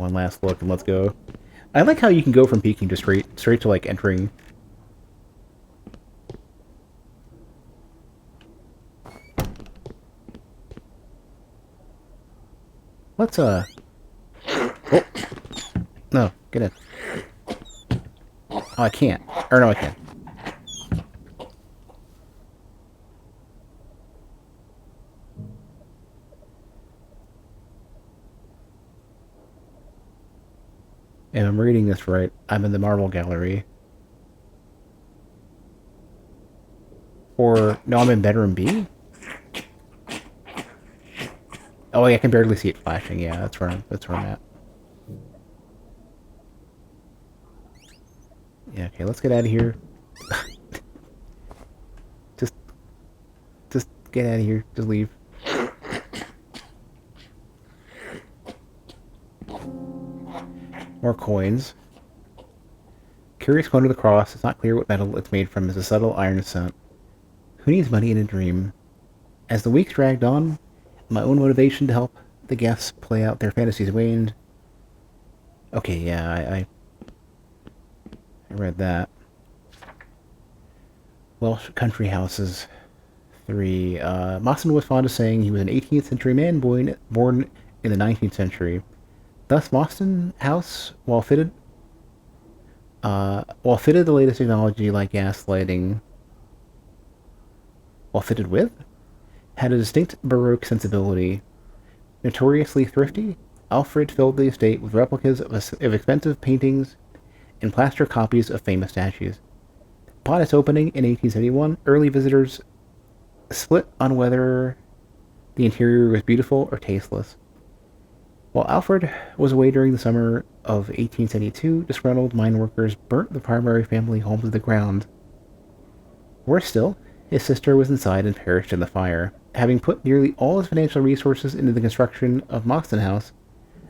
one last look and let's go. I like how you can go from peeking to straight to like entering. Let's Oh, no, get in. Oh, I can't. Or no, I can. And I'm reading this right. I'm in the Marvel Gallery. Or no, I'm in bedroom B. Oh, I can barely see it flashing. Yeah, that's where I'm at. Yeah, okay, let's get out of here. just get out of here. Just leave. More coins. Curious coin of the cross. It's not clear what metal it's made from. Is a subtle iron scent. Who needs money in a dream? As the weeks dragged on, my own motivation to help the guests play out their fantasies waned. Okay, yeah, I read that. Welsh country houses. 3. Mawson was fond of saying he was an 18th century man born in the 19th century. Thus, Mawson House, while fitted the latest technology like gas lighting, while fitted with, had a distinct Baroque sensibility. Notoriously thrifty, Alfred filled the estate with replicas of expensive paintings and plaster copies of famous statues. Upon its opening in 1871, early visitors split on whether the interior was beautiful or tasteless. While Alfred was away during the summer of 1872, disgruntled mine workers burnt the primary family home to the ground. Worse still, his sister was inside and perished in the fire. Having put nearly all his financial resources into the construction of Moxton House,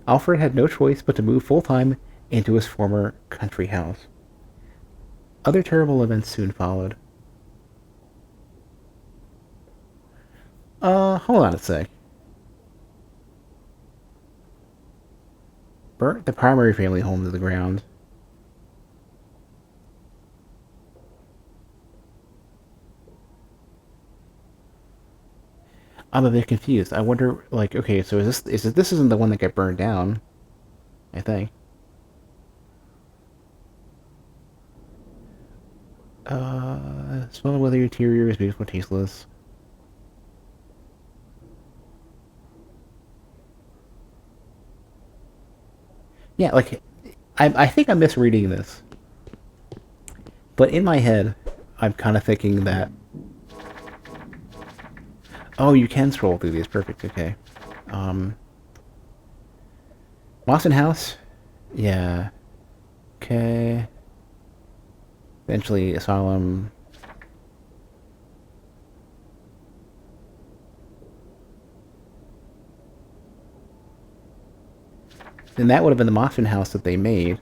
Alfred had no choice but to move full-time into his former country house. Other terrible events soon followed. Hold on a sec. Burnt the primary family home to the ground. I'm a bit confused. I wonder, like, okay, so this isn't the one that got burned down, I think. Smell whether your interior is beautiful, tasteless. Yeah, like, I think I'm misreading this, but in my head, I'm kind of thinking that. Oh, you can scroll through these. Perfect. Okay. Um, Boston House. Yeah. Okay. Eventually, Asylum. Then that would have been the Moxton House that they made.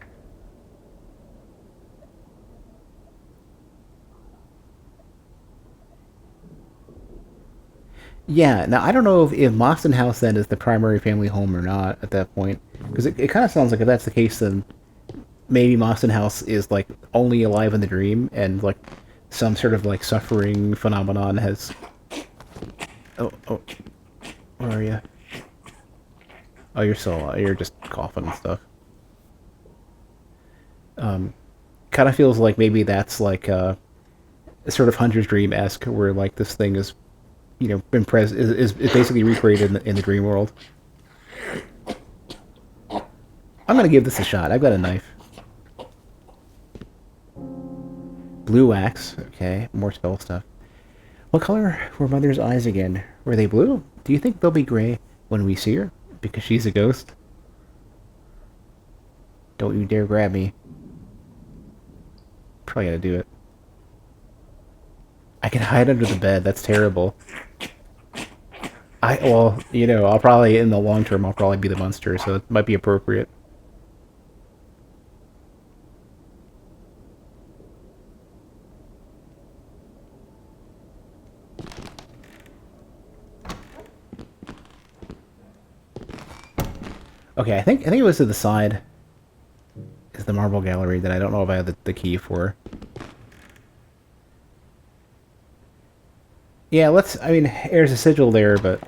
Yeah, now I don't know if Moxton House then is the primary family home or not at that point. Because it kind of sounds like if that's the case, then maybe Moxton House is like only alive in the dream and like some sort of like suffering phenomenon has. Oh, where are you? Oh, you're still, you're just coughing and stuff. Kind of feels like maybe that's like a sort of Hunter's Dream esque, where like this thing is, been is basically recreated in the dream world. I'm gonna give this a shot. I've got a knife. Blue wax. Okay, more spell stuff. What color were Mother's eyes again? Were they blue? Do you think they'll be gray when we see her? Because she's a ghost? Don't you dare grab me. Probably gotta do it. I can hide under the bed. That's terrible. Well, I'll probably, in the long term, I'll probably be the monster, so it might be appropriate. Okay, I think it was to the side is the marble gallery that I don't know if I have the key for. Yeah, let's... I mean, there's a sigil there, but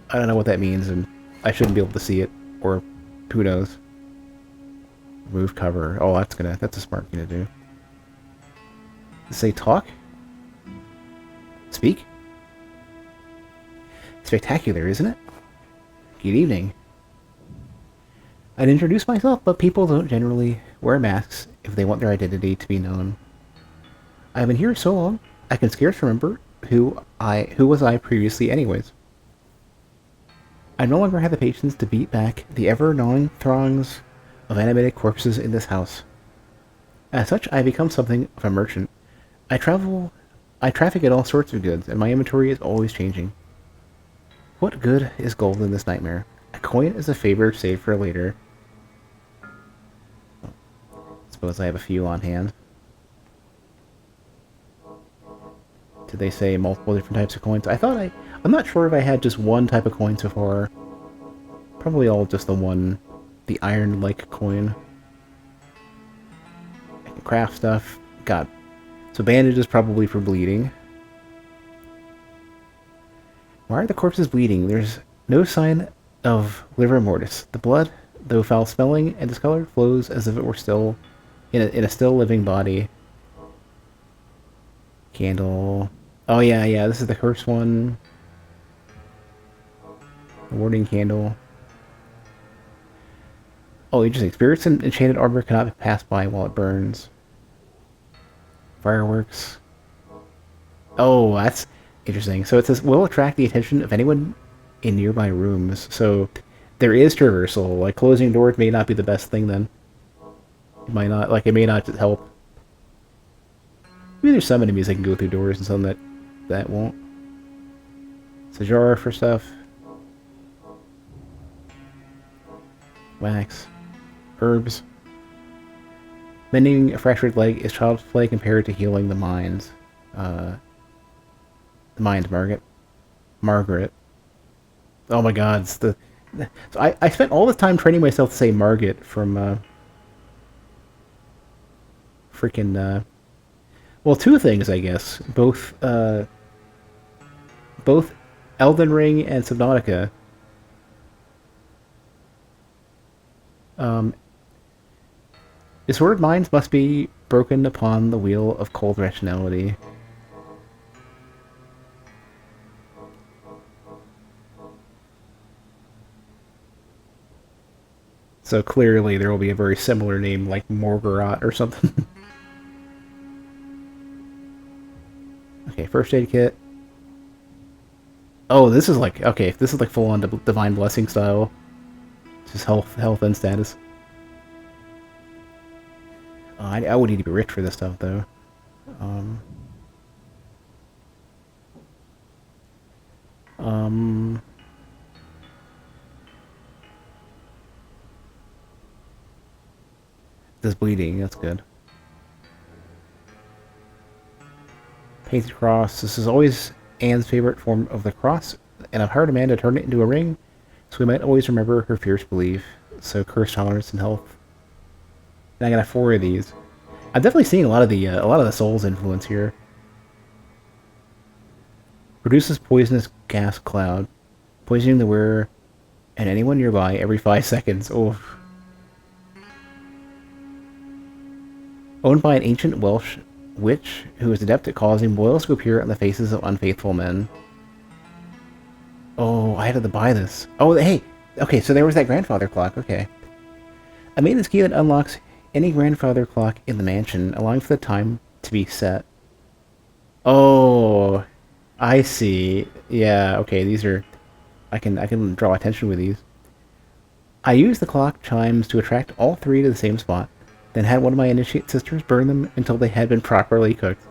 I don't know what that means, and I shouldn't be able to see it, or who knows. Remove cover. Oh, that's a smart thing to do. Say talk? Speak? Spectacular, isn't it? Good evening. I'd introduce myself, but people don't generally wear masks if they want their identity to be known. I've been here so long, I can scarce remember who was I previously anyways. I no longer have the patience to beat back the ever-gnawing throngs of animated corpses in this house. As such, I become something of a merchant. I traffic in all sorts of goods, and my inventory is always changing. What good is gold in this nightmare? A coin is a favor saved for later. Suppose I have a few on hand. Did they say multiple different types of coins? I'm not sure if I had just one type of coin so far. Probably all just the iron-like coin. I can craft stuff. God. So bandages probably for bleeding. Why are the corpses bleeding? There's no sign of livor mortis. The blood, though foul-smelling and discolored, flows as if it were still in a still living body. Candle. Oh yeah, this is the curse one. The warding candle. Oh, interesting. Spirits in enchanted armor cannot be passed by while it burns. Fireworks. Oh, that's interesting. So it says, will attract the attention of anyone in nearby rooms. So there is traversal. Like, closing doors may not be the best thing then. It may not help. Maybe there's some enemies that can go through doors and some that won't. It's a jar for stuff. Wax. Herbs. Mending a fractured leg is child's play compared to healing the mind. Margaret. Oh my god, so I spent all this time training myself to say Margaret from freaking well, two things I guess. Both Elden Ring and Subnautica. Disordered minds must be broken upon the wheel of cold rationality. So clearly there will be a very similar name like Morgarath or something. Okay, first aid kit. Oh, this is like full on Divine Blessing style. Just health and status. I would need to be rich for this stuff, though. This bleeding, that's good. Painted cross. This is always Anne's favorite form of the cross, and I've hired a man to turn it into a ring, so we might always remember her fierce belief. So curse tolerance and health. And I got 4 of these. I'm definitely seeing a lot of the Souls influence here. Produces poisonous gas cloud, poisoning the wearer and anyone nearby every 5 seconds. Oh. Owned by an ancient Welsh witch who is adept at causing boils to appear on the faces of unfaithful men. Oh, I had to buy this. Oh, hey! Okay, so there was that grandfather clock, okay. A maintenance key that unlocks any grandfather clock in the mansion, allowing for the time to be set. Oh, I see. Yeah, okay, these are... I can draw attention with these. I used the clock chimes to attract all 3 to the same spot, then had one of my initiate sisters burn them until they had been properly cooked.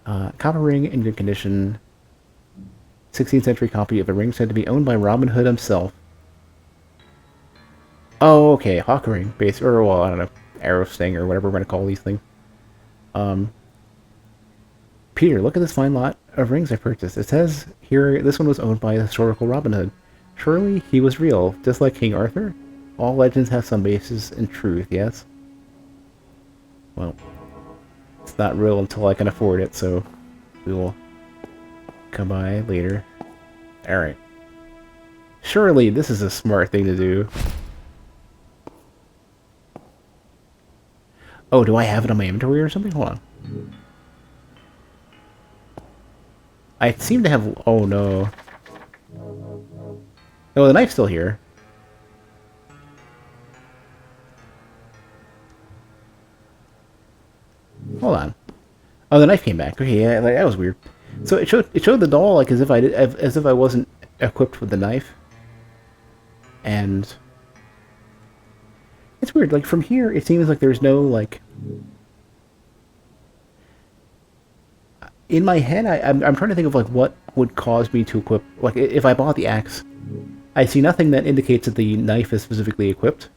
Copper ring in good condition. 16th century copy of a ring said to be owned by Robin Hood himself. Oh, okay, hawk ring, or well, I don't know, arrow sting or whatever we're going to call these things. Peter, look at this fine lot of rings I purchased. It says here this one was owned by historical Robin Hood. Surely he was real, just like King Arthur? All legends have some basis in truth, yes? Well, it's not real until I can afford it, so we will come by later. Alright. Surely this is a smart thing to do. Oh, do I have it on my inventory or something? Hold on. I seem to have... Oh, no. Oh, the knife's still here. Hold on. Oh, the knife came back. Okay, yeah, that was weird. So it showed the doll like as if I wasn't equipped with the knife. And it's weird. Like from here, it seems like there's no like. In my head, I'm trying to think of like what would cause me to equip. Like if I bought the axe, I see nothing that indicates that the knife is specifically equipped.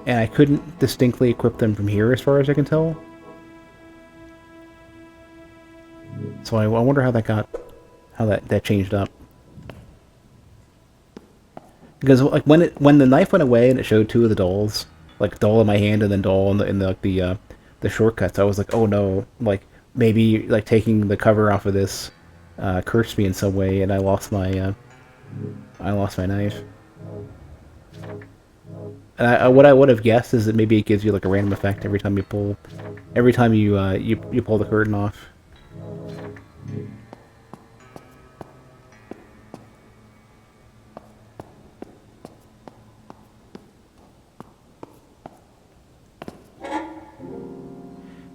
And I couldn't distinctly equip them from here as far as I can tell. So I wonder how that changed up. Because like when the knife went away and it showed two of the dolls, like doll in my hand and then doll in the shortcuts, I was like, oh no, like maybe like taking the cover off of this cursed me in some way, and I lost my knife. And what I would have guessed is that maybe it gives you like a random effect every time you pull the curtain off.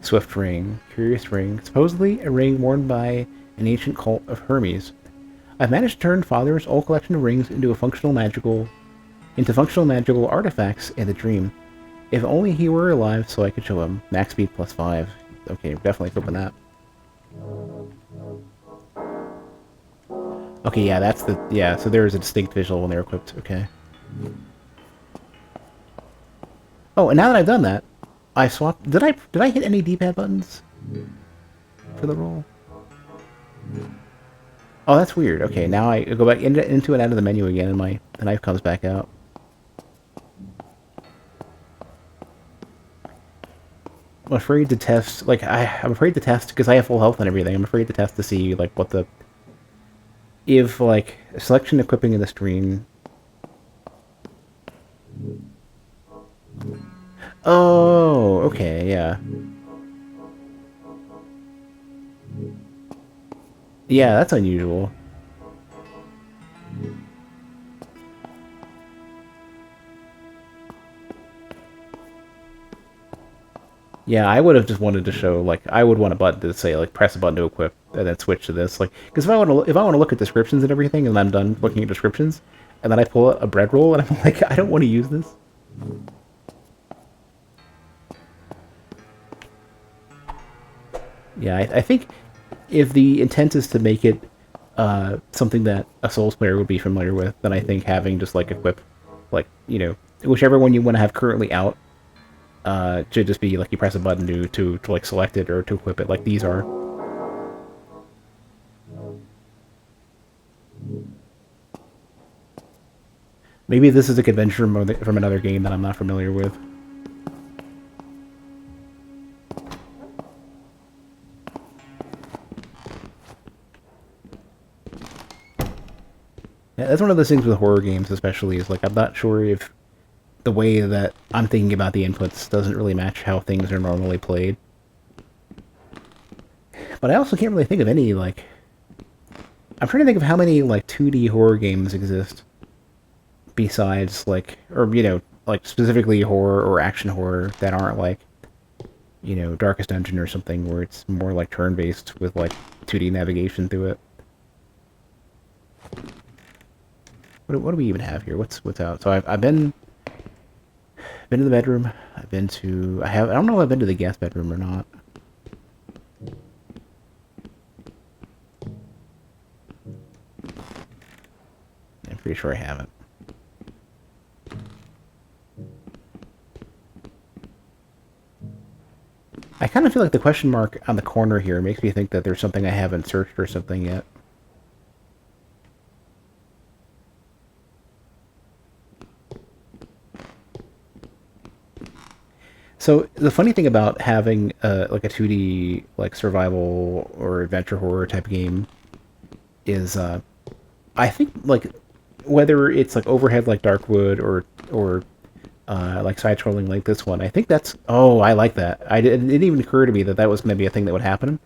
Swift ring, curious ring, supposedly a ring worn by an ancient cult of Hermes. I've managed to turn Father's old collection of rings into functional magical artifacts in the dream. If only he were alive so I could show him. Max speed +5. Okay, definitely equipping that. Okay, yeah, so there is a distinct visual when they're equipped. Okay. Oh, and now that I've done that, I swapped. Did I hit any D-pad buttons for the roll? Oh, that's weird. Okay, now I go back into and out of the menu again, and the knife comes back out. I'm afraid to test. Like I'm afraid to test because I have full health and everything. I'm afraid to test to see like what the if like selection equipping in the stream. Oh, okay, yeah. Yeah, that's unusual. Yeah, I would have just wanted to show, like, I would want a button to say, like, press a button to equip, and then switch to this. Like, because if I want to look at descriptions and everything, and I'm done looking at descriptions, and then I pull out a bread roll, and I'm like, I don't want to use this. Yeah, I think if the intent is to make it something that a Souls player would be familiar with, then I think having just, like, equip, like, you know, whichever one you want to have currently out, should just be, like, you press a button to like, select it or to equip it, like these are. Maybe this is a convention from another game that I'm not familiar with. Yeah, that's one of those things with horror games especially, is like I'm not sure if the way that I'm thinking about the inputs doesn't really match how things are normally played. But I also can't really think of any, like... I'm trying to think of how many, like, 2D horror games exist. Besides, like... Or, you know, like, specifically horror or action horror that aren't, like... You know, Darkest Dungeon or something, where it's more, like, turn-based with, like, 2D navigation through it. What do we even have here? What's out? So I've been to the bedroom. I've been to... I don't know if I've been to the guest bedroom or not. I'm pretty sure I haven't. I kind of feel like the question mark on the corner here makes me think that there's something I haven't searched or something yet. So the funny thing about having like a 2D like survival or adventure horror type game is I think like whether it's like overhead like Darkwood or like side scrolling like this one, I think that's I like that. It didn't even occur to me that that was going to be a thing that would happen.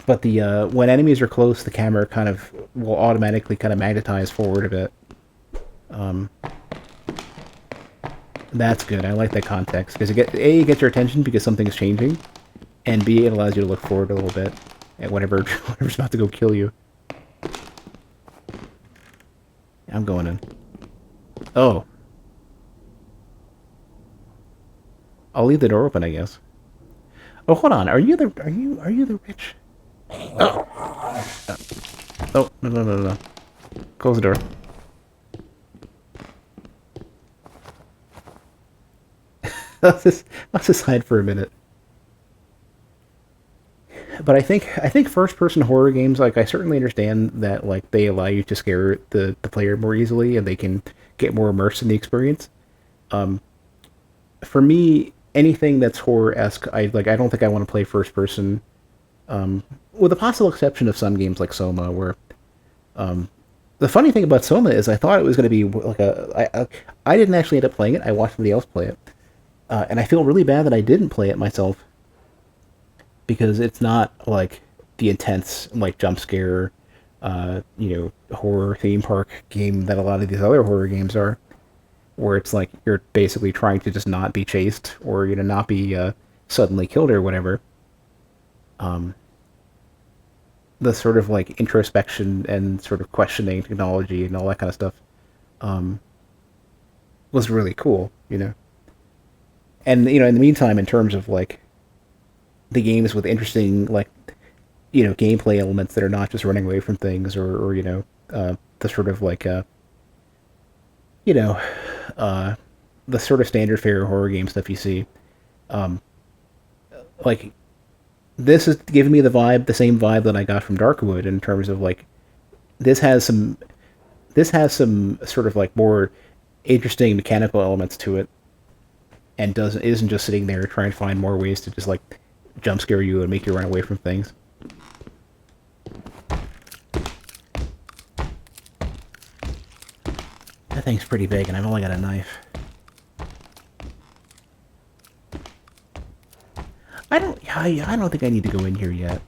But the when enemies are close, the camera kind of will automatically kind of magnetize forward a bit. Um, that's good. I like that context because it gets your attention because something's changing, and B, it allows you to look forward a little bit at whatever's about to go kill you. I'm going in. Oh, I'll leave the door open, I guess. Oh, hold on. Are you the rich? Oh, oh no. Close the door. Let's just hide for a minute. But I think first person horror games, like I certainly understand that like they allow you to scare the player more easily and they can get more immersed in the experience. Um, for me, anything that's horror esque, I don't think I want to play first person. With the possible exception of some games like Soma, where the funny thing about Soma is I thought it was going to be like I didn't actually end up playing it. I watched somebody else play it, and I feel really bad that I didn't play it myself because it's not like the intense like jump scare, horror theme park game that a lot of these other horror games are, where it's like you're basically trying to just not be chased or not be suddenly killed or whatever. Um, the sort of like introspection and sort of questioning technology and all that kind of stuff um, was really cool. And in the meantime, in terms of like the games with interesting like gameplay elements that are not just running away from things or the sort of like you know uh, the sort of standard fare horror game stuff you see, um, like this is giving me the same vibe that I got from Darkwood in terms of like this has some this has some sort of like more interesting mechanical elements to it and doesn't isn't just sitting there trying to find more ways to just like jump scare you and make you run away from things. That thing's pretty big and I've only got a knife. I don't think I need to go in here yet.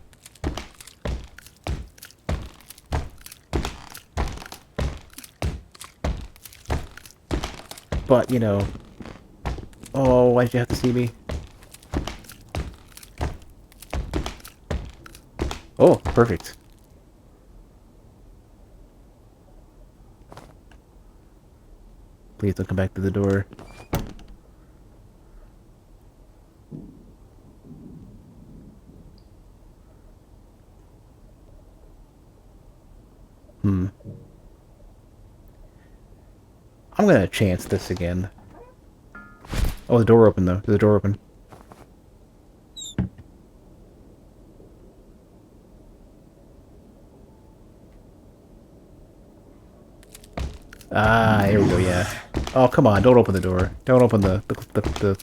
But, oh, why'd you have to see me? Oh, perfect. Please don't come back to the door. Hmm. I'm gonna chance this again. Oh, the door open though. The door open. Ah, here we go, yeah. Oh, come on, don't open the door. Don't open the... I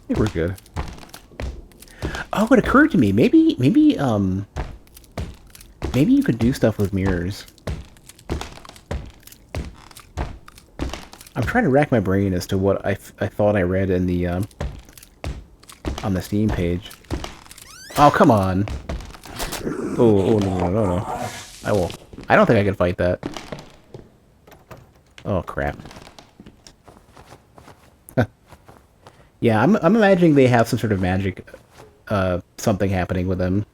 think we're good. Oh, it occurred to me, maybe you could do stuff with mirrors. I'm trying to rack my brain as to what I thought I read in the, on the Steam page. Oh, come on. Oh, no. I will. I don't think I can fight that. Oh, crap. Yeah, I'm imagining they have some sort of magic, something happening with them.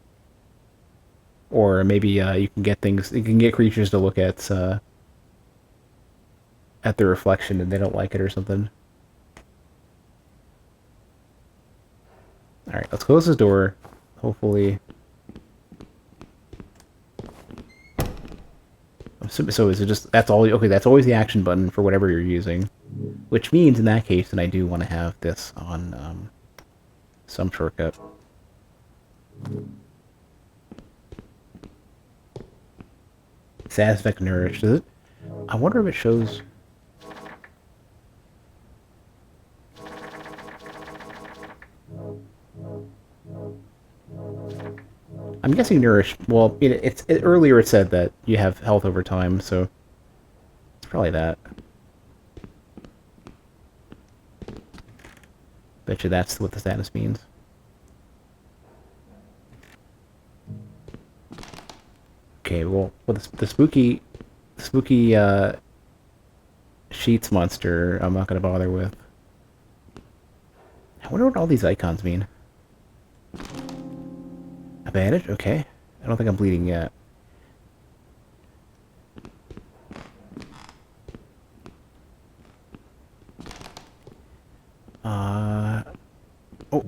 Or maybe, you can get creatures to look at the reflection and they don't like it or something. Alright, let's close this door. Hopefully... So is it just... That's all... Okay, that's always the action button for whatever you're using. Which means, in that case, then I do want to have this on, some shortcut. Satisfact Nourish. Does it... I wonder if it shows... I'm guessing nourish. Well, earlier it said that you have health over time, so it's probably that. Bet you that's what the status means. Okay, well, the spooky sheets monster, I'm not gonna bother with. I wonder what all these icons mean. A bandage? Okay. I don't think I'm bleeding yet.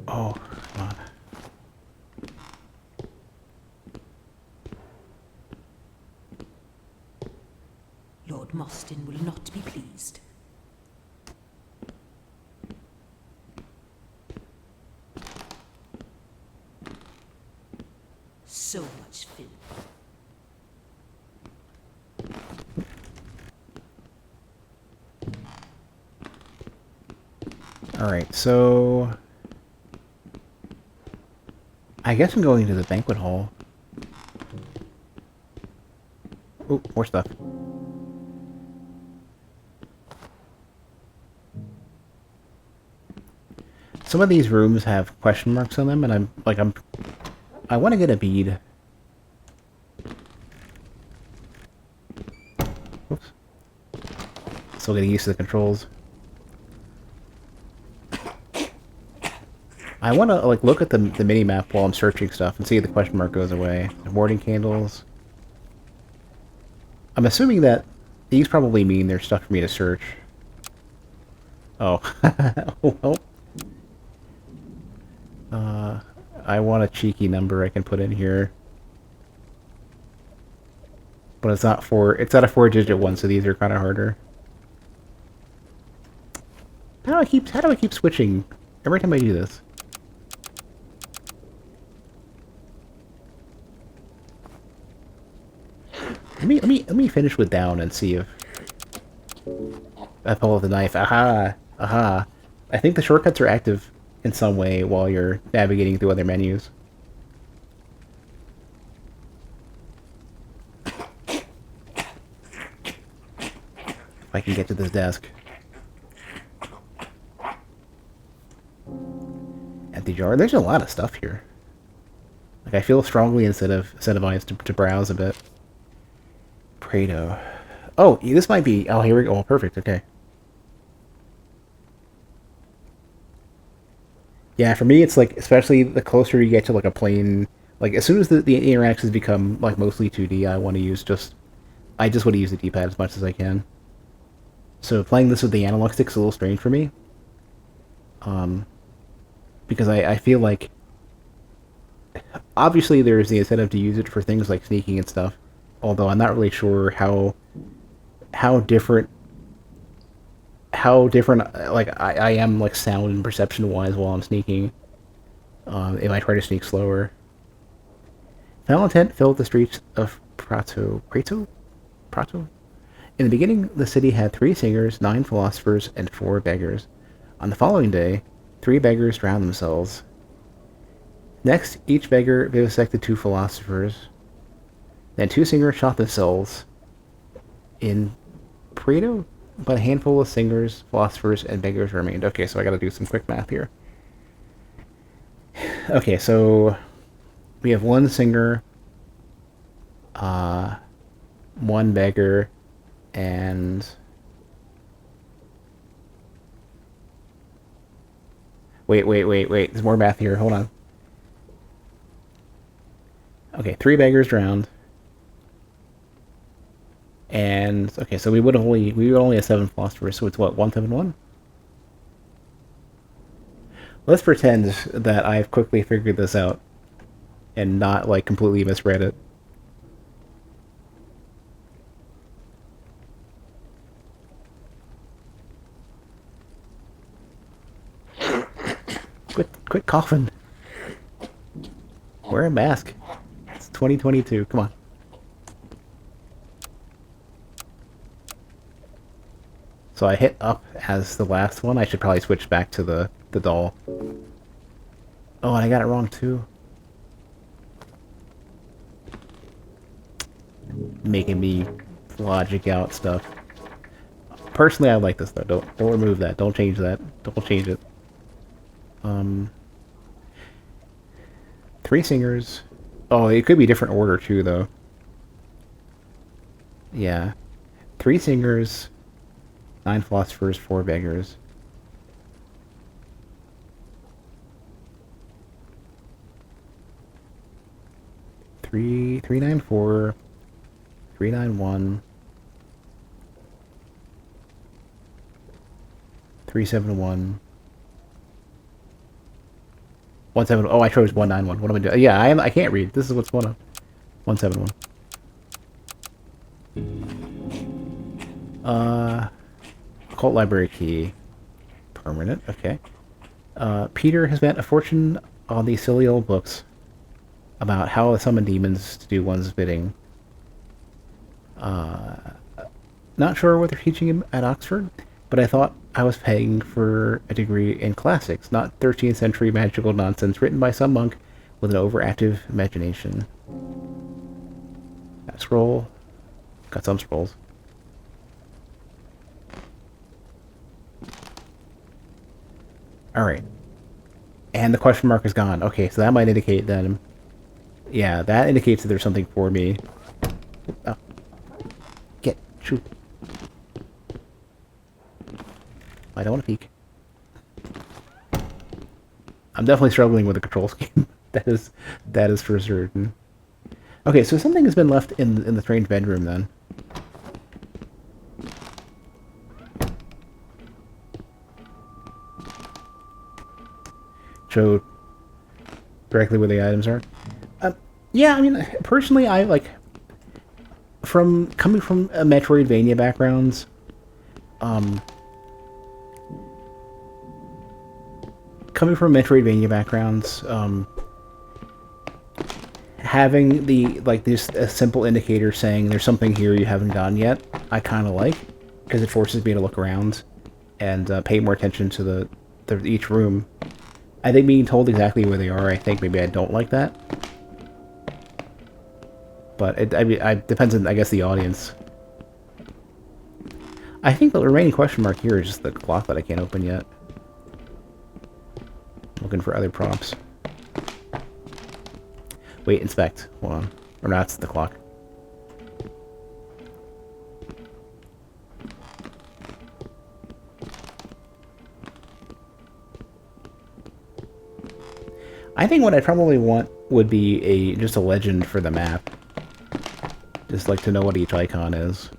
Oh, come on. Lord Mostyn will not be pleased. So much filth. Alright, so... I guess I'm going to the banquet hall. Oh, more stuff. Some of these rooms have question marks on them, and I want to get a bead. Oops. Still getting used to the controls. I want to look at the mini map while I'm searching stuff and see if the question mark goes away. Warding candles. I'm assuming that these probably mean there's stuff for me to search. Oh, well. I want a cheeky number I can put in here, but it's not a 4-digit one, so these are kind of harder. How do I keep switching every time I do this? Let me finish with down and see if I pull out the knife. Aha! Aha! I think the shortcuts are active in some way while you're navigating through other menus. If I can get to this desk. Empty jar. There's a lot of stuff here. Like, I feel strongly incentivized to browse a bit. Prado. Oh, this might be... Oh, here we go. Oh, perfect. Okay. Yeah, for me, it's like, especially the closer you get to like a plane, like as soon as the interactions become like mostly 2D, I just want to use the D-pad as much as I can. So playing this with the analog stick's a little strange for me. Because I feel like, obviously there's the incentive to use it for things like sneaking and stuff, although I'm not really sure how different like I am like sound and perception wise while I'm sneaking. If I try to sneak slower. Foul intent filled the streets of Prato. In the beginning, the city had 3 singers, 9 philosophers, and 4 beggars. On the following day, 3 beggars drowned themselves. Next, each beggar vivisected 2 philosophers. Then 2 singers shot themselves. In Prato, but a handful of singers, philosophers, and beggars remained. Okay, so I gotta do some quick math here. Okay, so we have 1 singer, 1 beggar, and... Wait. There's more math here. Hold on. Okay, 3 beggars drowned. And okay, so we would only have 7 philosophers, so it's what, 171? Let's pretend that I've quickly figured this out and not like completely misread it. Quit coughing. Wear a mask. It's 2022. Come on. So I hit up as the last one. I should probably switch back to the doll. Oh, and I got it wrong too. making me logic out stuff. Personally, I like this though. Don't remove that. Don't change that. Don't change it. 3 singers. Oh, it could be different order too, though. Yeah. 3 singers, 9 philosophers, 4 beggars. Three 394, 391, 371, 171. Oh, I chose 191. What am I doing? Yeah, I can't read. This is what's going on. 171. Occult library key. Permanent. Okay. Peter has spent a fortune on these silly old books about how to summon demons to do one's bidding. Not sure what they're teaching him at Oxford, but I thought I was paying for a degree in classics, not 13th century magical nonsense written by some monk with an overactive imagination. Got a scroll. Got some scrolls. Alright. And the question mark is gone. Okay, so that might indicate then... Yeah, that indicates that there's something for me. Oh. Get. Shoot. I don't want to peek. I'm definitely struggling with the control scheme. that is for certain. Okay, so something has been left in the strange bedroom then. Show directly where the items are. Yeah, I mean, personally, I like coming from a Metroidvania backgrounds. Coming from Metroidvania backgrounds, having this a simple indicator saying there's something here you haven't done yet, I kind of like, because it forces me to look around and pay more attention to each room. I think being told exactly where they are, I think maybe I don't like that. But it depends on, I guess, the audience. I think the remaining question mark here is just the clock that I can't open yet. Looking for other props. Wait, inspect. Hold on. Or not, it's the clock. I think what I probably want would be just a legend for the map. Just like to know what each icon is.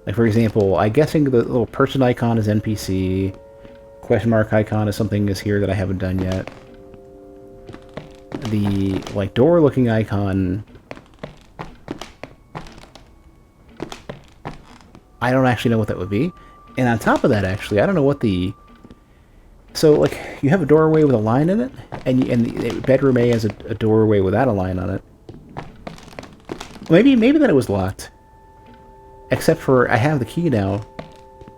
Like for example, I'm guessing the little person icon is NPC. Question mark icon is something is here that I haven't done yet. The like door looking icon, I don't actually know what that would be. And on top of that, actually, I don't know what the... So, like, you have a doorway with a line in it, and the bedroom A has a doorway without a line on it. Maybe that it was locked. Except for, I have the key now,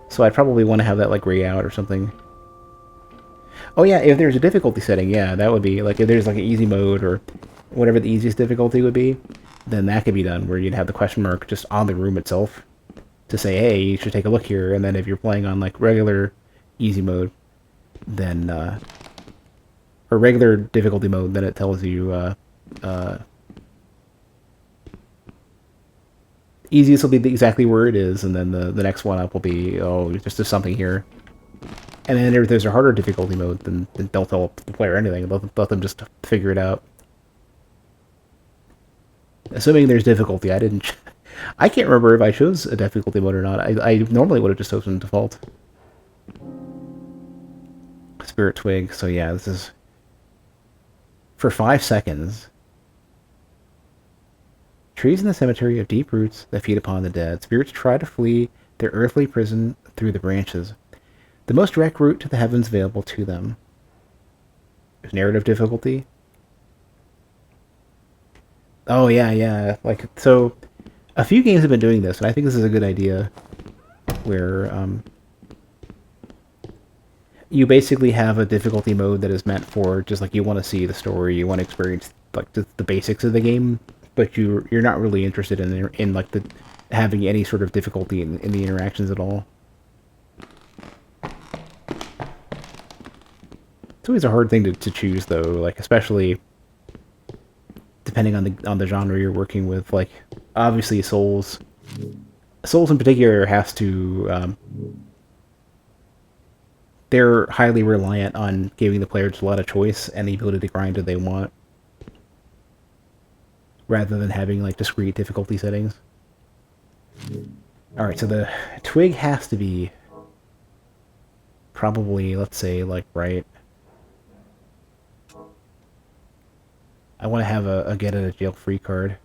so I'd probably want to have that, like, gray out or something. Oh yeah, if there's a difficulty setting, yeah, that would be, like, if there's, like, an easy mode, or whatever the easiest difficulty would be, then that could be done, where you'd have the question mark just on the room itself, to say, hey, you should take a look here, and then if you're playing on, like, regular easy mode, then, or regular difficulty mode, then it tells you, easiest will be exactly where it is, and then the next one up will be, oh, just there's something here. And then if there's a harder difficulty mode, then don't tell the player anything, let them just figure it out. Assuming there's difficulty, I can't remember if I chose a difficulty mode or not. I normally would have just chosen default. Spirit Twig, so yeah, this is for 5 seconds. Trees in the cemetery have deep roots that feed upon the dead. Spirits try to flee their earthly prison through the branches. The most direct route to the heavens available to them. There's narrative difficulty. Oh yeah, like, so a few games have been doing this, and I think this is a good idea, where, you basically have a difficulty mode that is meant for just like you want to see the story, you want to experience like the basics of the game, but you're not really interested in like the having any sort of difficulty in the interactions at all. It's always a hard thing to choose though, like especially depending on the genre you're working with. Like obviously Souls in particular has to they're highly reliant on giving the players a lot of choice and the ability to grind what they want, rather than having like discrete difficulty settings. All right, so the twig has to be probably, let's say, like right. I want to have a get out of jail free card.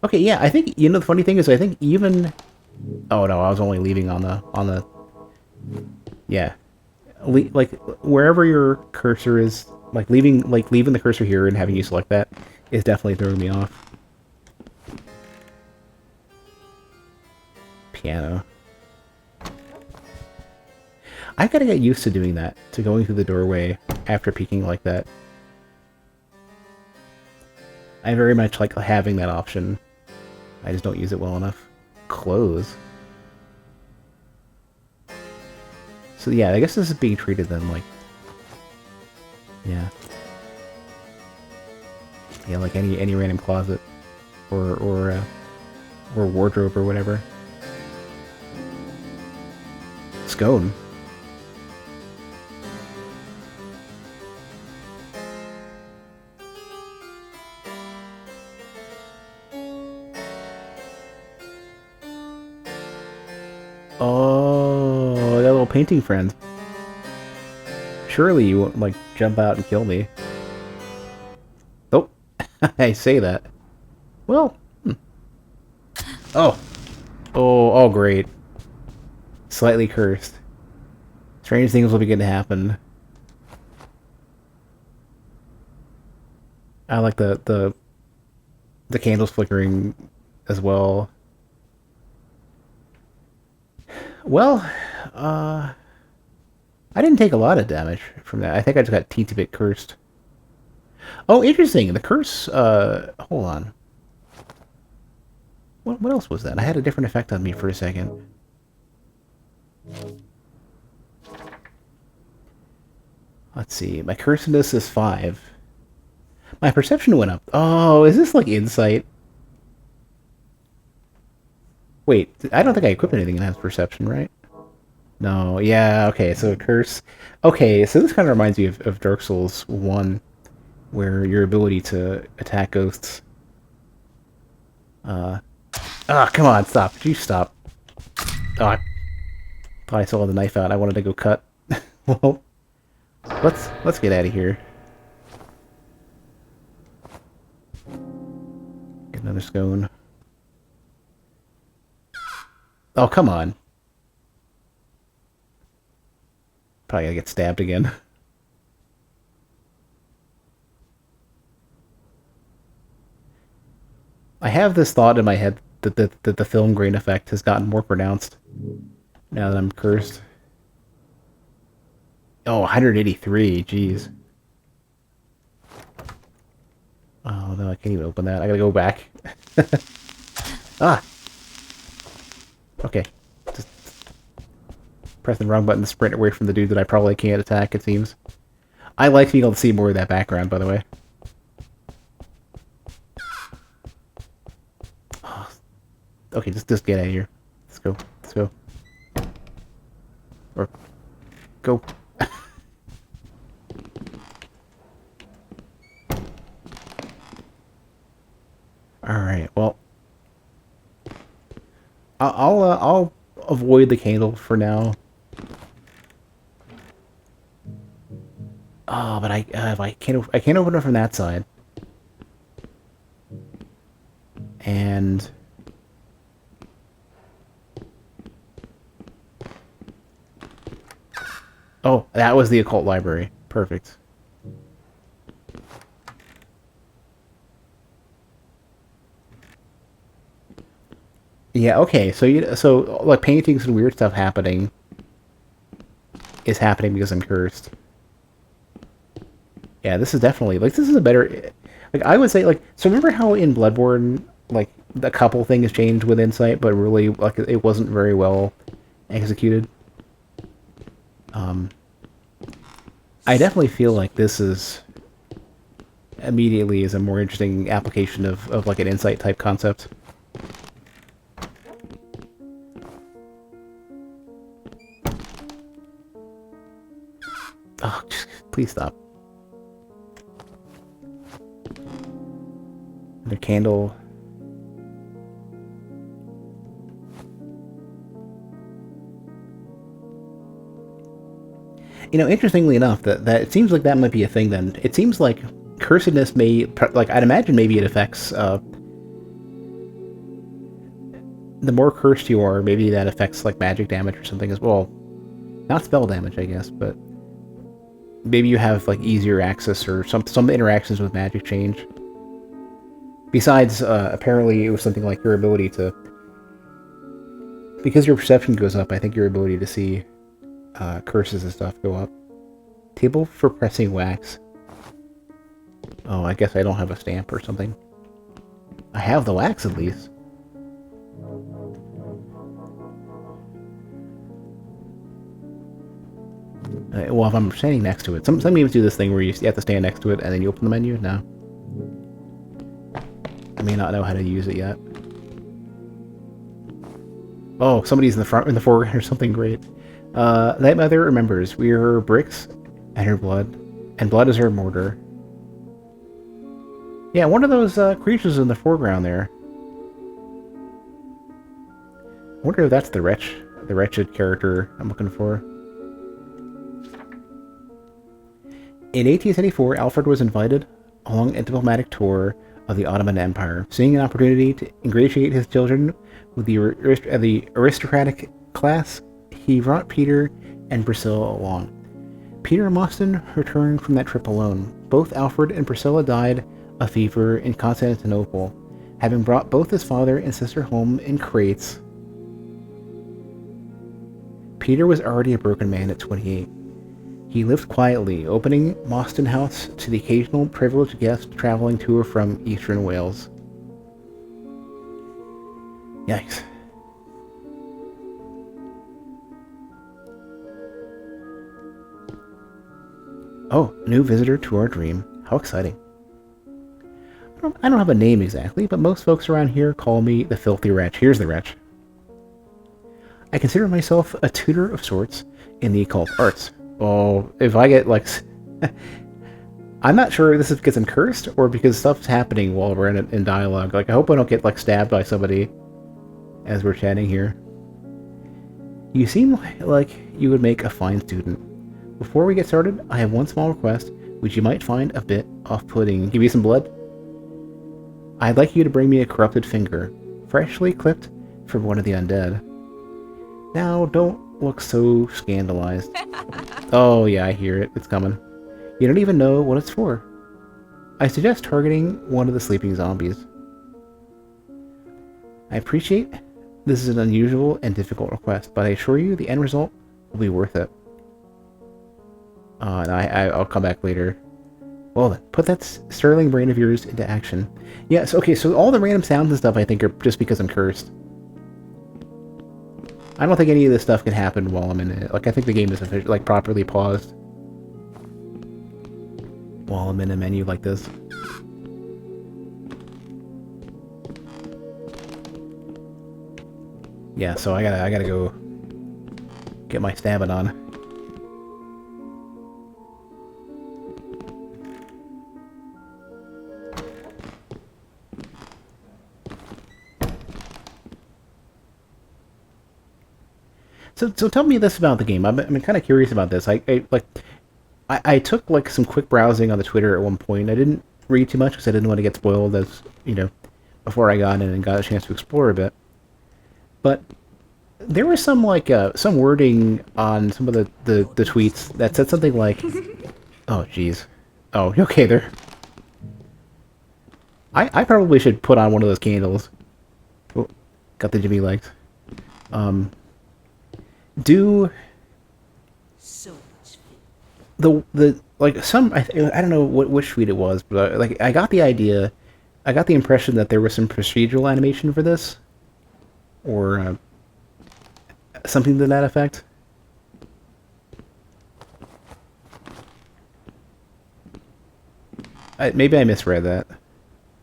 Okay, yeah, I think the funny thing is I think even. Oh no, I was only leaving on the. Yeah, like wherever your cursor is, leaving the cursor here and having you select that is definitely throwing me off. Piano. I've got to get used to doing that, to going through the doorway after peeking like that. I very much like having that option. I just don't use it well enough. Close. So yeah, I guess this is being treated then like... Yeah. Yeah, like any random closet. Or wardrobe or whatever. Scone. Oh, that little painting friend. Surely you won't, jump out and kill me. Oh, I say that. Well, Oh. Oh, great. Slightly cursed. Strange things will begin to happen. I like the candles flickering as well. Well, I didn't take a lot of damage from that. I think I just got teensy bit cursed. Oh, interesting. The curse, hold on. What else was that? I had a different effect on me for a second. Let's see. My cursedness is 5. My perception went up. Oh, is this like insight? Wait, I don't think I equipped anything that has perception, right? No, yeah, okay, so a curse. Okay, so this kind of reminds me of Dark Souls 1, where your ability to attack ghosts. Come on, stop. Did you stop? Oh, I thought I saw the knife out. I wanted to go cut. Well, let's get out of here. Get another scone. Oh, come on. Probably gonna get stabbed again. I have this thought in my head that the film grain effect has gotten more pronounced now that I'm cursed. Oh, 183, jeez. Oh, no, I can't even open that. I gotta go back. Ah! Okay. Just pressing the wrong button to sprint away from the dude that I probably can't attack, it seems. I like being able to see more of that background, by the way. Oh. Okay, just get out of here. Let's go. Let's go. Or... Go. Alright, well... I'll avoid the candle for now. Oh, but I can't open it from that side. And oh, that was the occult library. Perfect. Yeah, okay. So like paintings and weird stuff happening is happening because I'm cursed. Yeah, this is definitely like this is a better. Like I would say, like so. Remember how in Bloodborne, like a couple things changed with insight, but really like it wasn't very well executed. Um, I definitely feel like this is immediately is a more interesting application of like an insight type concept. Oh, just, please stop. The candle. You know, interestingly enough, that it seems like that might be a thing. Then it seems like cursedness may, like I'd imagine, maybe it affects. The more cursed you are, maybe that affects like magic damage or something as well. Not spell damage, I guess, but maybe you have like easier access or some interactions with magic change. Besides, apparently it was something like your ability to, because your perception goes up. I think your ability to see curses and stuff go up. Table for pressing wax. Oh, I guess I don't have a stamp or something. I have the wax at least. Well, if I'm standing next to it. Some games do this thing where you have to stand next to it and then you open the menu. No. I may not know how to use it yet. Oh, somebody's in the front, in the foreground or something great. That mother remembers. We are her bricks and her blood. And blood is her mortar. Yeah, one of those creatures in the foreground there. I wonder if that's the wretched character I'm looking for. In 1874, Alfred was invited along a diplomatic tour of the Ottoman Empire. Seeing an opportunity to ingratiate his children with the aristocratic class, he brought Peter and Priscilla along. Peter Mostyn returned from that trip alone. Both Alfred and Priscilla died of fever in Constantinople, having brought both his father and sister home in crates. Peter was already a broken man at 28. He lived quietly, opening Mostyn House to the occasional privileged guest traveling to or from eastern Wales. Yikes. Oh, new visitor to our dream. How exciting. I don't have a name exactly, but most folks around here call me the Filthy Wretch. Here's the Wretch. I consider myself a tutor of sorts in the occult arts. Well, if I get, like... I'm not sure if this is because I'm cursed, or because stuff's happening while we're in dialogue. Like, I hope I don't get, like, stabbed by somebody as we're chatting here. You seem like you would make a fine student. Before we get started, I have one small request, which you might find a bit off-putting. Give me some blood? I'd like you to bring me a corrupted finger, freshly clipped from one of the undead. Now, don't look so scandalized. Oh yeah, I hear it. It's coming. You don't even know what it's for. I suggest targeting one of the sleeping zombies. I appreciate this is an unusual and difficult request, but I assure you the end result will be worth it. And I'll come back later. Well then, put that sterling brain of yours into action. Yes, okay, so all the random sounds and stuff I think are just because I'm cursed. I don't think any of this stuff can happen while I'm in it. Like, I think the game is like properly paused while I'm in a menu like this. Yeah, so I gotta go get my stabbing on. So tell me this about the game. I'm kind of curious about this. I took like some quick browsing on the Twitter at one point. I didn't read too much because I didn't want to get spoiled as before I got in and got a chance to explore a bit. But there was some some wording on some of the tweets that said something like, "Oh, geez, oh, okay there." I probably should put on one of those candles. Oh, got the Jimmy legs. Do So much the like some I don't know which tweet it was, but like I got the idea, I got the impression that there was some procedural animation for this, or something to that effect. Maybe I misread that.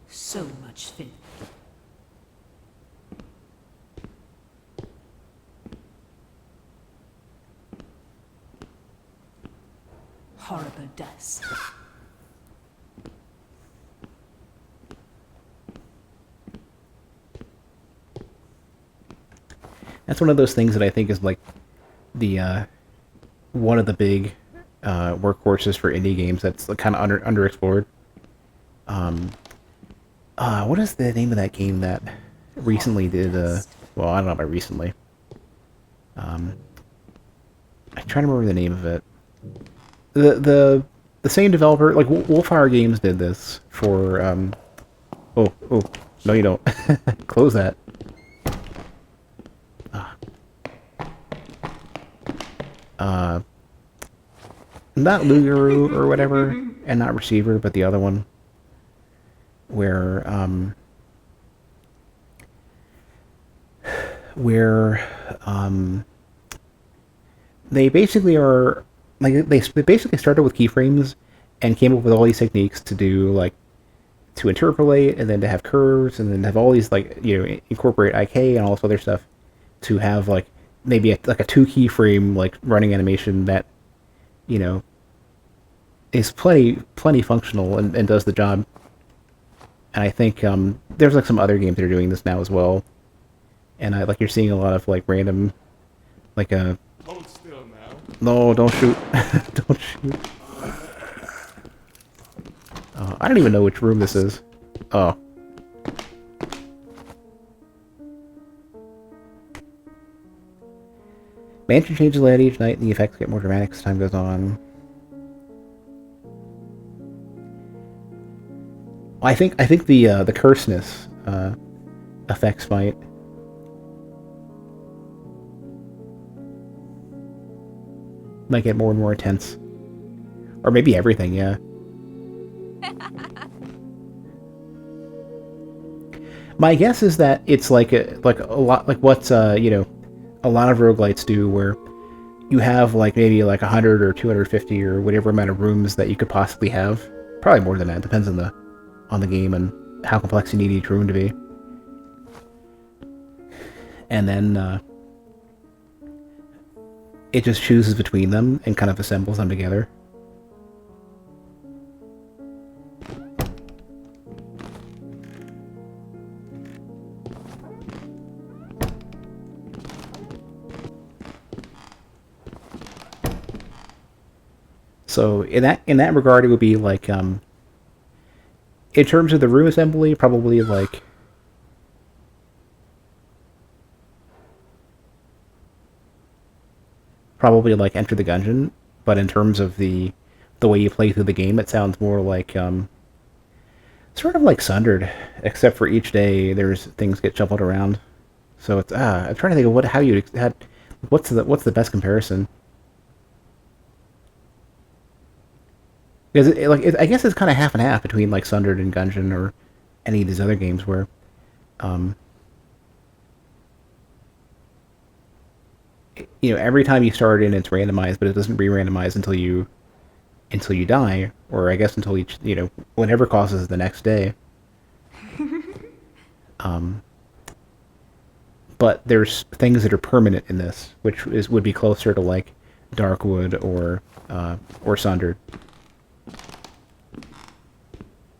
So much filth. Horrible dust. That's one of those things that I think is like the one of the big workhorses for indie games that's kind of underexplored. Um, what is the name of that game that recently did? Well, I don't know about recently. Um, I'm trying to remember the name of it. The same developer, like Wolfire Games, did this for. Oh, no, you don't. Close that. Not Lugaru or whatever, and not Receiver, but the other one, where where they basically are like they basically started with keyframes and came up with all these techniques to do like to interpolate and then to have curves and then have all these like incorporate IK and all this other stuff to have like maybe like a 2 keyframe like running animation that you know is plenty functional and does the job. And I think there's like some other games that are doing this now as well. And like you're seeing a lot of like random like a Hold still now. no, don't shoot. Don't shoot. I don't even know which room this is. Oh. Mansion changes light each night and the effects get more dramatic as time goes on. I think the curseness effects might get more and more intense. Or maybe everything, yeah. My guess is that it's like a lot like what a lot of roguelites do, where you have like maybe like 100 or 250 or whatever amount of rooms that you could possibly have. Probably more than that. Depends on the game and how complex you need each room to be. And then it just chooses between them and kind of assembles them together. So in that regard, it would be like in terms of the room assembly, probably like Enter the Gungeon. But in terms of the way you play through the game, it sounds more like sort of like Sundered, except for each day there's things get shuffled around. So it's I'm trying to think of how you had what's the best comparison. Because I guess it's kind of half and half between like Sundered and Gungeon or any of these other games where, every time you start in it's randomized, but it doesn't re-randomize until you die, or I guess until each whatever causes the next day. But there's things that are permanent in this, which would be closer to like Darkwood or Sundered.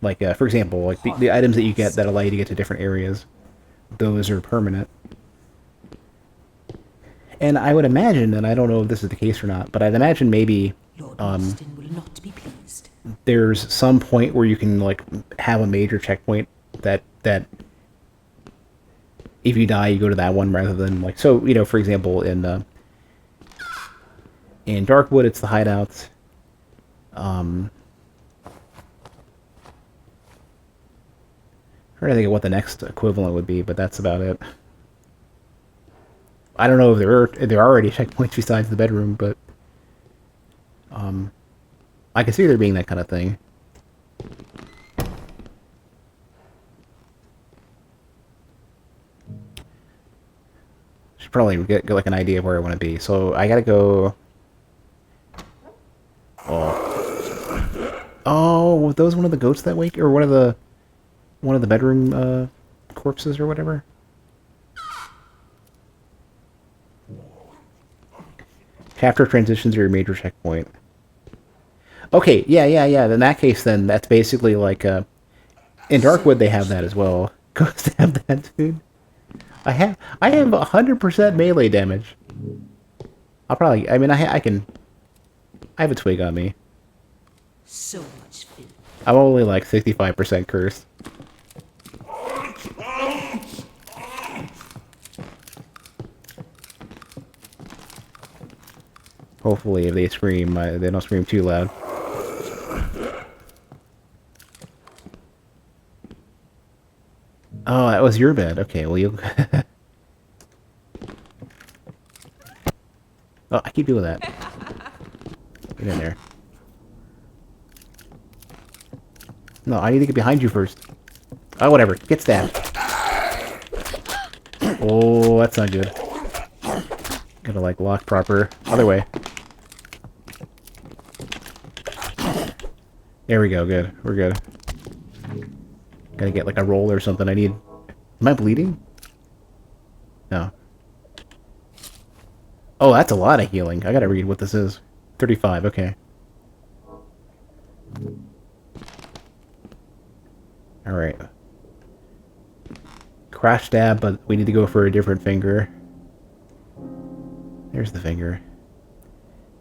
Like, for example, like the items that you get that allow you to get to different areas, those are permanent. And I would imagine, and I don't know if this is the case or not, but I'd imagine maybe Lord Marston will not be pleased. there's some point where you can like have a major checkpoint that if you die, you go to that one rather than like for example, in Darkwood, it's the hideouts. Trying to think of what the next equivalent would be, but that's about it. I don't know if there are already checkpoints besides the bedroom, but I can see there being that kind of thing. Should probably get like an idea of where I want to be. So I gotta go. Oh, were those one of the goats that wake, or one of the bedroom corpses or whatever? Chapter transitions are your major checkpoint. Okay, yeah. In that case, then that's basically like in Darkwood they have that as well. Ghosts have that, dude. I have 100% melee damage. I'll probably. I mean, I can. I have a twig on me. So much filth. I'm only like 65% cursed. Hopefully, if they scream, they don't scream too loud. Oh, that was your bed. Okay, well you. Oh, I keep doing that. Get in there. No, I need to get behind you first. Oh, whatever. Get stabbed. Oh, that's not good. Gotta, like, lock proper. Other way. There we go. Good. We're good. Gotta get, like, a roll or something. I need... Am I bleeding? No. Oh, that's a lot of healing. I gotta read what this is. 35, okay. Alright. Crash stab, but we need to go for a different finger. There's the finger.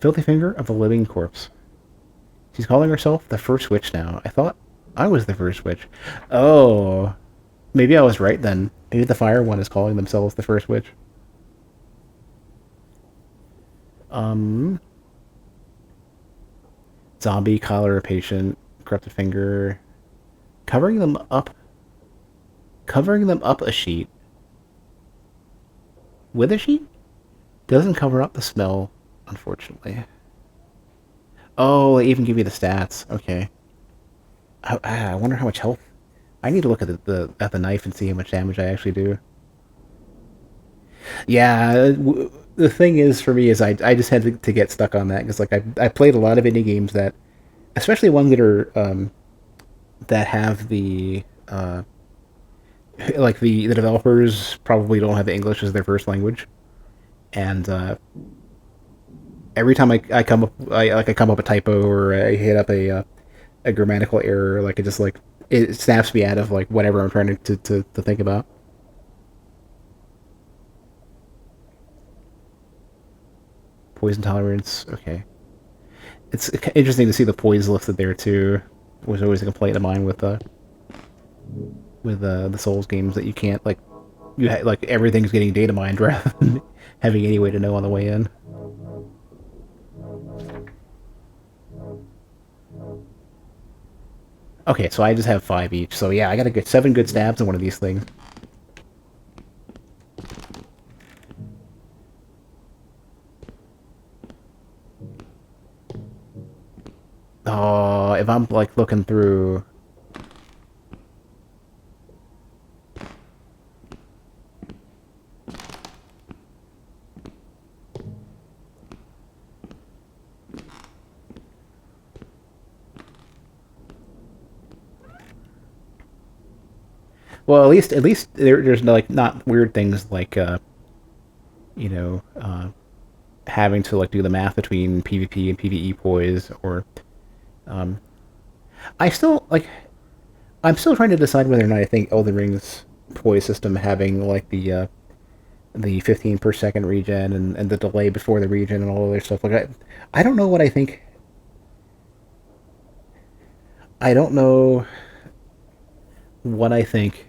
Filthy finger of a living corpse. She's calling herself the first witch now. I thought I was the first witch. Oh. Maybe I was right then. Maybe the fire one is calling themselves the first witch. Zombie, collar, patient, corrupted finger. Covering them up a sheet. With a sheet? Doesn't cover up the smell, unfortunately. Oh, they even give you the stats. Okay. I wonder how much health. I need to look at the knife and see how much damage I actually do. Yeah, the thing is for me is I just had to get stuck on that because like I played a lot of indie games that, especially ones that are that have the like the developers probably don't have English as their first language, and every time I come up I come up a typo or I hit up a grammatical error, like it just like it snaps me out of like whatever I'm trying to think about. Poison tolerance, okay. It's interesting to see the poise listed there too. Was always a complaint of mine with the Souls games that you can't like like everything's getting data mined rather than having any way to know on the way in. Okay, so I just have 5 each. So yeah, I gotta get 7 good stabs in one of these things. Oh, if I'm like looking through. Well, at least there's no, like not weird things like you know having to like do the math between PvP and PvE poise or um, I still like I'm still trying to decide whether or not I think Elden Ring's poise system having like the 15 per second regen and the delay before the regen and all other stuff like I don't know what I think. I don't know what I think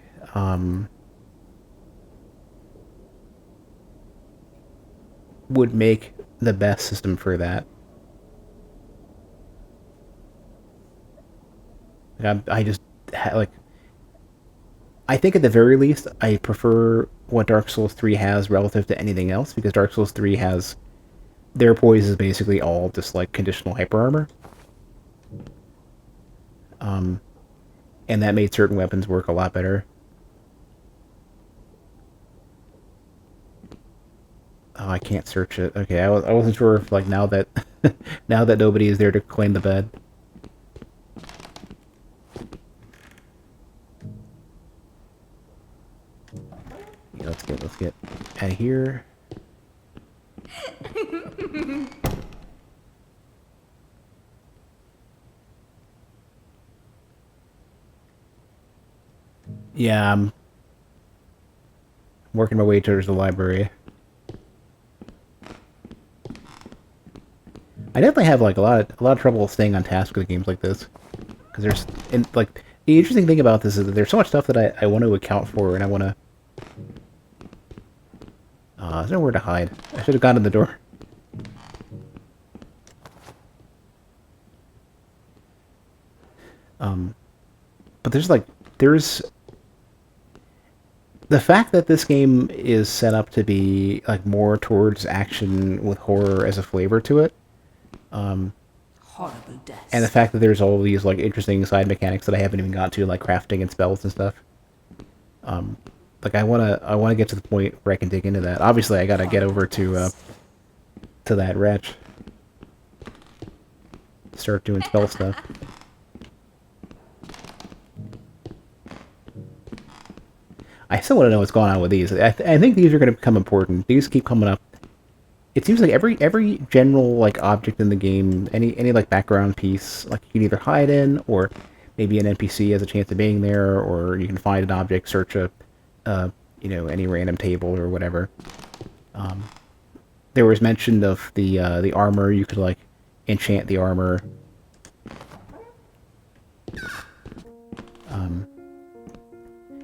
would make the best system for that. I just like I think at the very least I prefer what Dark Souls 3 has relative to anything else because Dark Souls 3 has their poise is basically all just like conditional hyper armor. And that made certain weapons work a lot better. Oh, I can't search it. Okay, I wasn't sure if, like, now that now that nobody is there to claim the bed. Yeah, let's get out of here. Yeah, I'm working my way towards the library. I definitely have like a lot of trouble staying on task with games like this, because there's like the interesting thing about this is that there's so much stuff that I want to account for, and I want to. There's nowhere to hide. I should have gone in the door. But there's the fact that this game is set up to be like more towards action with horror as a flavor to it. Horrible death. And the fact that there's all these like interesting side mechanics that I haven't even got to, like crafting and spells and stuff. Like I wanna get to the point where I can dig into that. Obviously, I gotta get over to that wretch. Start doing spell stuff. I still want to know what's going on with these. I think these are going to become important. These keep coming up. It seems like every general like object in the game, any like background piece, like you can either hide in, or maybe an NPC has a chance of being there, or you can find an object, search any random table or whatever. There was mention of the armor. You could like enchant the armor.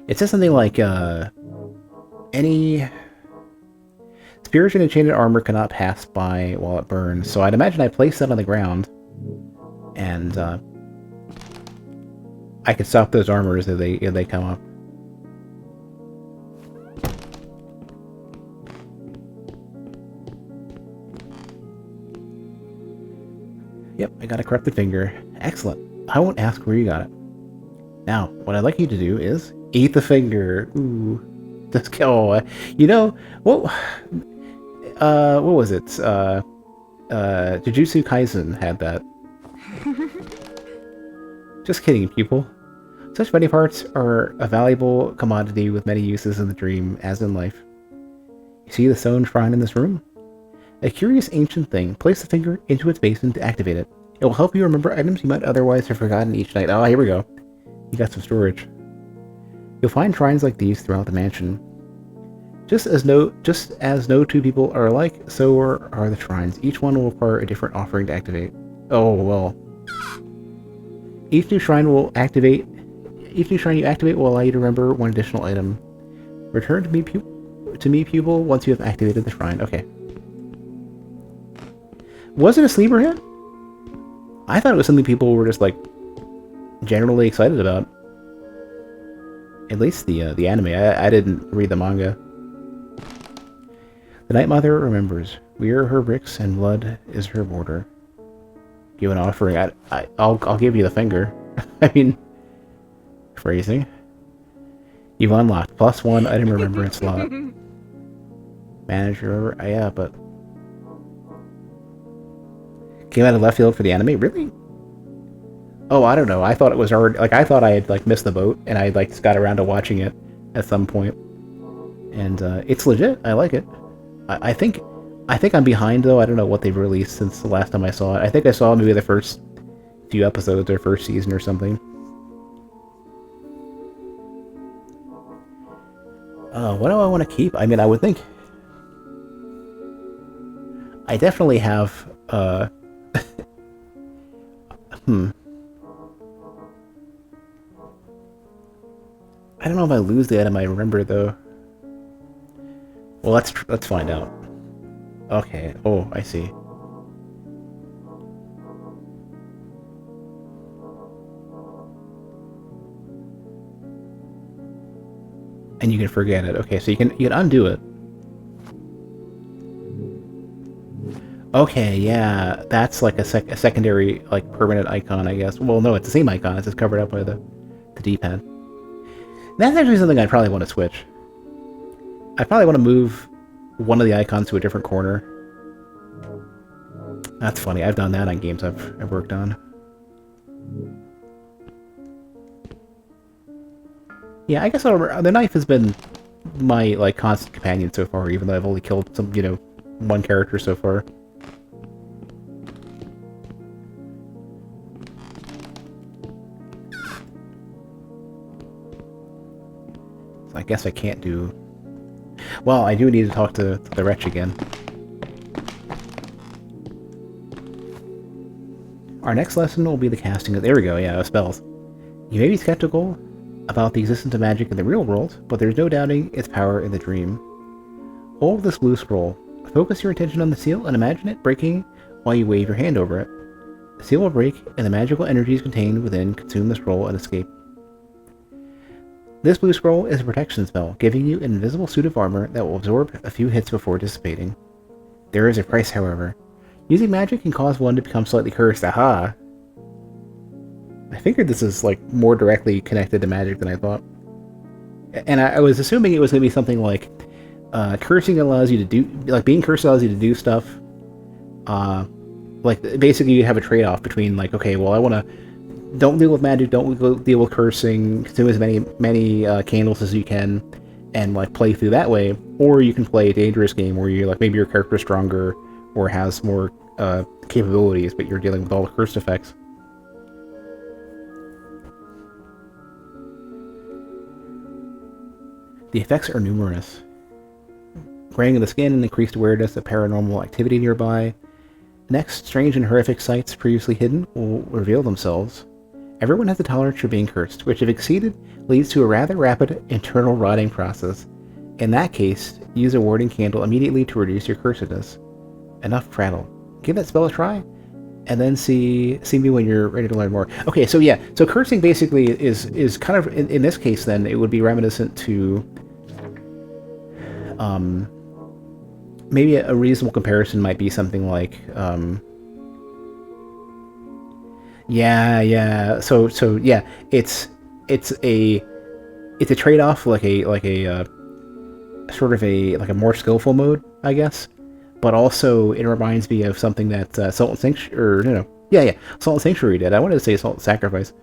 It says something like any spiritual enchanted armor cannot pass by while it burns. So I'd imagine I place that on the ground, and I could stop those armors if they come up. Yep, I got a corrupted finger. Excellent. I won't ask where you got it. Now, what I'd like you to do is eat the finger. Ooh. Just kill. You know, what was it? Jujutsu Kaisen had that. Just kidding, pupil. Such body parts are a valuable commodity with many uses in the dream, as in life. You see the stone shrine in this room? A curious ancient thing. Place the finger into its basin to activate it. It will help you remember items you might otherwise have forgotten each night. Oh, here we go. You got some storage. You'll find shrines like these throughout the mansion. Just as no two people are alike, so are the shrines. Each one will require a different offering to activate. Oh well. Each new shrine you activate will allow you to remember one additional item. Return to me, pupil, once you have activated the shrine. Okay. Was it a sleeper hit? I thought it was something people were just like generally excited about. At least the anime. I didn't read the manga. The Night Mother remembers. We are her bricks, and blood is her border. Give an offering. I'll give you the finger. I mean, phrasing. You've unlocked +1 item remembrance slot. Manager. Yeah, but came out of left field for the anime. Really? Oh, I don't know. I thought it was already like I thought I had like missed the boat, and I like just got around to watching it at some point. And it's legit. I like it. I think I'm behind though. I don't know what they've released since the last time I saw it. I think I saw maybe the first few episodes or first season or something. What do I want to keep? I mean, I would think I definitely have. I don't know if I lose the item I remember though. Well, let's find out. Okay. Oh, I see. And you can forget it. Okay, so you can undo it. Okay, yeah, that's like a secondary, like, permanent icon, I guess. Well, no, it's the same icon. It's just covered up by the D-pad. That's actually something I'd probably want to switch. I'd probably want to move one of the icons to a different corner. That's funny. I've done that on games I've worked on. Yeah, I guess the knife has been my, like, constant companion so far, even though I've only killed some, one character so far. So I guess I can't do... Well, I do need to talk to the Wretch again. Our next lesson will be the casting of... There we go, yeah, of spells. You may be skeptical about the existence of magic in the real world, but there's no doubting its power in the dream. Hold this blue scroll. Focus your attention on the seal and imagine it breaking while you wave your hand over it. The seal will break, and the magical energies contained within consume the scroll and escape. This blue scroll is a protection spell, giving you an invisible suit of armor that will absorb a few hits before dissipating. There is a price, however. Using magic can cause one to become slightly cursed. Aha! I figured this is, like, more directly connected to magic than I thought. And I was assuming it was going to be something like, cursing allows you to do... Like, being cursed allows you to do stuff. Like, basically you have a trade-off between, like, okay, well, I want to... Don't deal with magic, don't deal with cursing, consume as many candles as you can, and, like, play through that way. Or you can play a dangerous game where you, like, maybe your character's stronger or has more capabilities, but you're dealing with all the cursed effects. The effects are numerous. Granting the skin and increased awareness of paranormal activity nearby. Next, strange and horrific sights previously hidden will reveal themselves. Everyone has a tolerance for being cursed, which if exceeded, leads to a rather rapid internal rotting process. In that case, use a warding candle immediately to reduce your cursedness. Enough prattle. Give that spell a try, and then see me when you're ready to learn more. Okay, so yeah, so cursing basically is kind of, in this case then, it would be reminiscent to... maybe a reasonable comparison might be something like, yeah. So yeah, it's a trade-off, like a sort of a more skillful mode, I guess. But also, it reminds me of something that Salt and Sanctuary, or Salt and Sanctuary did. I wanted to say Salt and Sacrifice,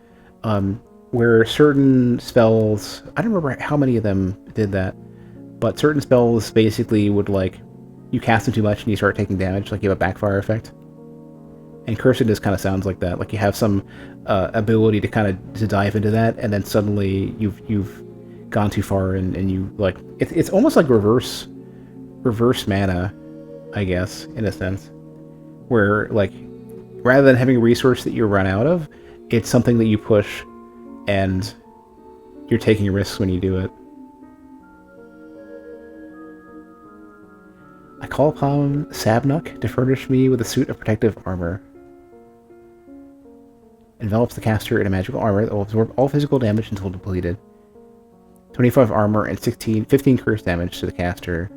where certain spells, I don't remember how many of them did that, but certain spells basically would, like, you cast them too much and you start taking damage, like you have a backfire effect. And cursedness kind of sounds like that. Like you have some ability to dive into that, and then suddenly you've gone too far, and you, like, it's almost like reverse mana, I guess, in a sense, where, like, rather than having a resource that you run out of, it's something that you push, and you're taking risks when you do it. I call upon Sabnuk to furnish me with a suit of protective armor. Envelops the caster in a magical armor that will absorb all physical damage until depleted. 25 armor and 15 curse damage to the caster.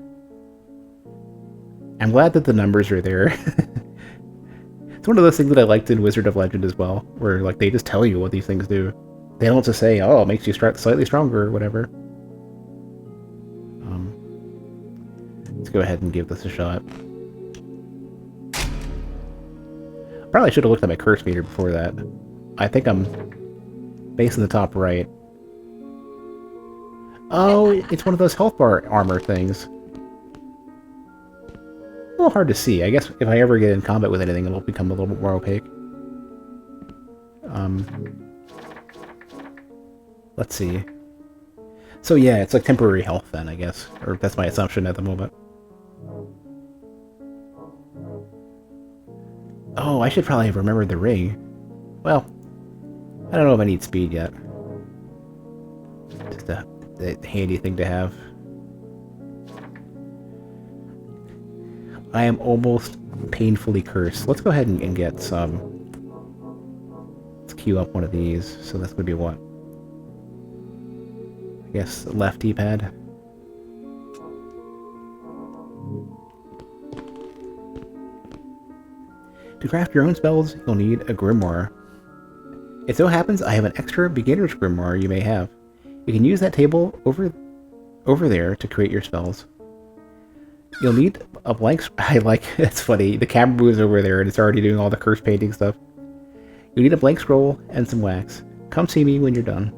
I'm glad that the numbers are there. It's one of those things that I liked in Wizard of Legend as well, where, like, they just tell you what these things do. They don't just say, oh, it makes you slightly stronger or whatever. Let's go ahead and give this a shot. Probably should have looked at my curse meter before that. I think I'm based in the top right. Oh, it's one of those health bar armor things. A little hard to see. I guess if I ever get in combat with anything, it'll become a little bit more opaque. Let's see. So yeah, it's like temporary health then, I guess. Or that's my assumption at the moment. Oh, I should probably have remembered the ring. Well, I don't know if I need speed yet. Just a handy thing to have. I am almost painfully cursed. Let's go ahead and get some. Let's queue up one of these. So that's going to be what? I guess left D-pad. To craft your own spells, you'll need a grimoire. It so happens I have an extra beginner's grimoire you may have. You can use that table over there to create your spells. You'll need a blank... I like... It's funny. The camera moves over there and it's already doing all the curse painting stuff. You'll need a blank scroll and some wax. Come see me when you're done.